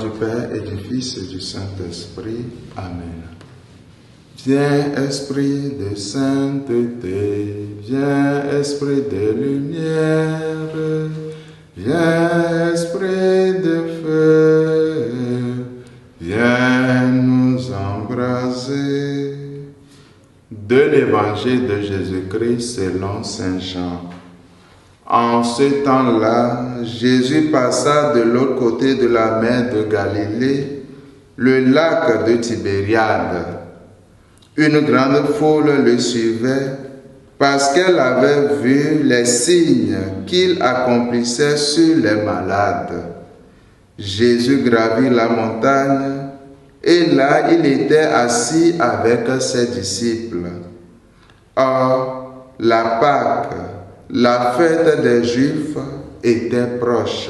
du Père et du Fils et du Saint-Esprit. Amen. Viens, Esprit de sainteté, viens, Esprit de lumière, viens, Esprit de feu, viens nous embraser. De l'Évangile de Jésus-Christ selon Saint Jean. En ce temps-là, Jésus passa de l'autre côté de la mer de Galilée, le lac de Tibériade. Une grande foule le suivait parce qu'elle avait vu les signes qu'il accomplissait sur les malades. Jésus gravit la montagne et là il était assis avec ses disciples. Or, la Pâque, la fête des Juifs, était proche.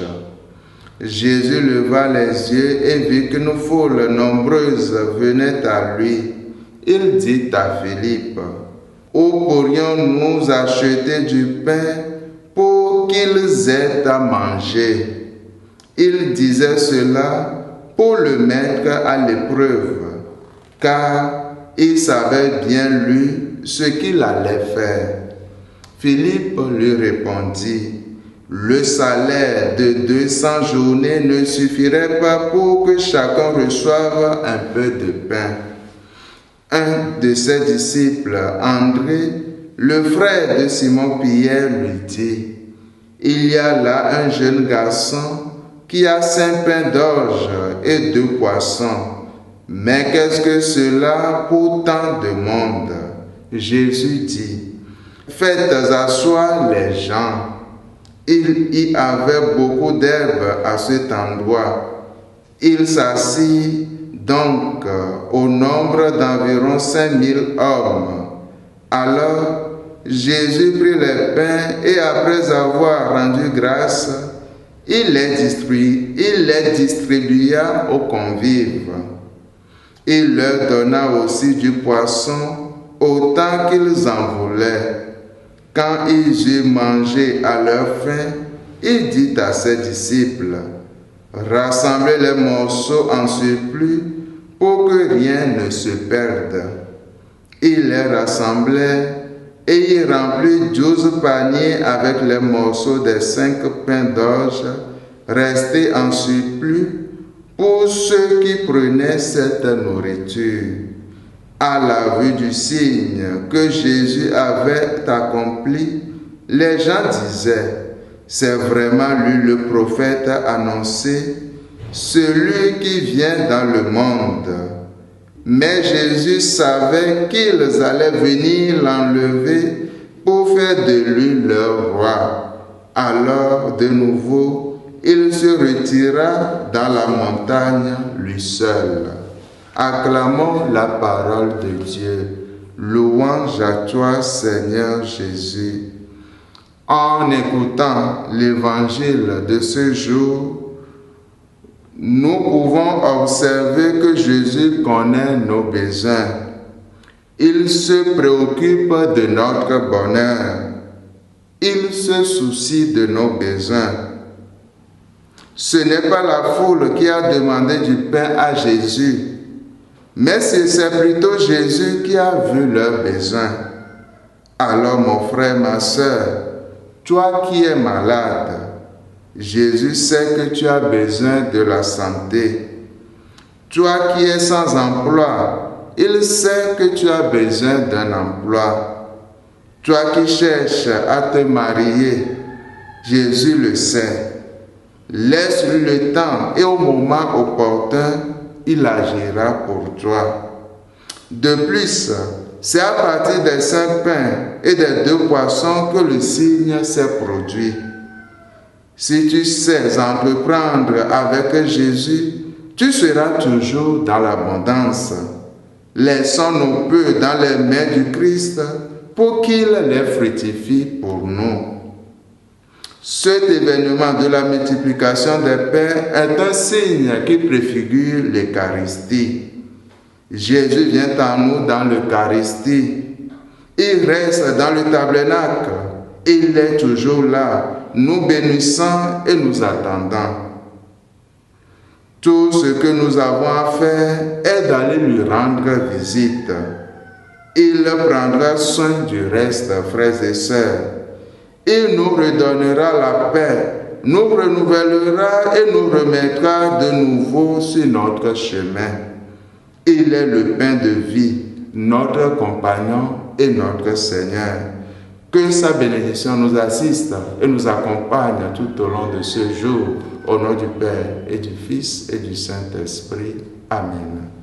Jésus leva les yeux et vit qu'une foule nombreuse venait à lui. Il dit à Philippe, « Où pourrions-nous acheter du pain pour qu'ils aient à manger ?» Il disait cela pour le mettre à l'épreuve, car il savait bien lui ce qu'il allait faire. Philippe lui répondit, « Le salaire de 200 journées ne suffirait pas pour que chacun reçoive un peu de pain. » Un de ses disciples, André, le frère de Simon-Pierre, lui dit, « Il y a là un jeune garçon qui a 5 pains d'orge et 2 poissons. Mais qu'est-ce que cela pour tant de monde? » Jésus dit, « Faites asseoir les gens. » Il y avait beaucoup d'herbes à cet endroit. Il s'assit donc au nombre d'environ 5000 hommes. Alors Jésus prit les pains et après avoir rendu grâce, il les distribua aux convives. Il leur donna aussi du poisson autant qu'ils en voulaient. Quand ils eurent mangé à leur faim, il dit à ses disciples, « Rassemblez les morceaux en surplus pour que rien ne se perde. » Il les rassemblait et il remplit 12 paniers avec les morceaux des 5 pains d'orge restés en surplus pour ceux qui prenaient cette nourriture. À la vue du signe que Jésus avait accompli, les gens disaient, « C'est vraiment lui le prophète annoncé, celui qui vient dans le monde. » Mais Jésus savait qu'ils allaient venir l'enlever pour faire de lui leur roi. Alors, de nouveau, il se retira dans la montagne lui seul. Acclamons la parole de Dieu. Louange à toi, Seigneur Jésus. En écoutant l'évangile de ce jour, nous pouvons observer que Jésus connaît nos besoins. Il se préoccupe de notre bonheur. Il se soucie de nos besoins. Ce n'est pas la foule qui a demandé du pain à Jésus, mais c'est plutôt Jésus qui a vu leurs besoins. Alors mon frère, ma soeur, toi qui es malade, Jésus sait que tu as besoin de la santé. Toi qui es sans emploi, il sait que tu as besoin d'un emploi. Toi qui cherches à te marier, Jésus le sait. Laisse-lui le temps et au moment opportun, il agira pour toi. De plus, c'est à partir des 5 pains et des 2 poissons que le signe s'est produit. Si tu sais entreprendre avec Jésus, tu seras toujours dans l'abondance. Laissons nos peu dans les mains du Christ pour qu'il les fructifie pour nous. Cet événement de la multiplication des pains est un signe qui préfigure l'Eucharistie. Jésus vient en nous dans l'Eucharistie. Il reste dans le tabernacle. Il est toujours là, nous bénissant et nous attendant. Tout ce que nous avons à faire est d'aller lui rendre visite. Il prendra soin du reste, frères et sœurs. Il nous redonnera la paix, nous renouvellera et nous remettra de nouveau sur notre chemin. Il est le pain de vie, notre compagnon et notre Seigneur. Que sa bénédiction nous assiste et nous accompagne tout au long de ce jour. Au nom du Père et du Fils et du Saint-Esprit. Amen.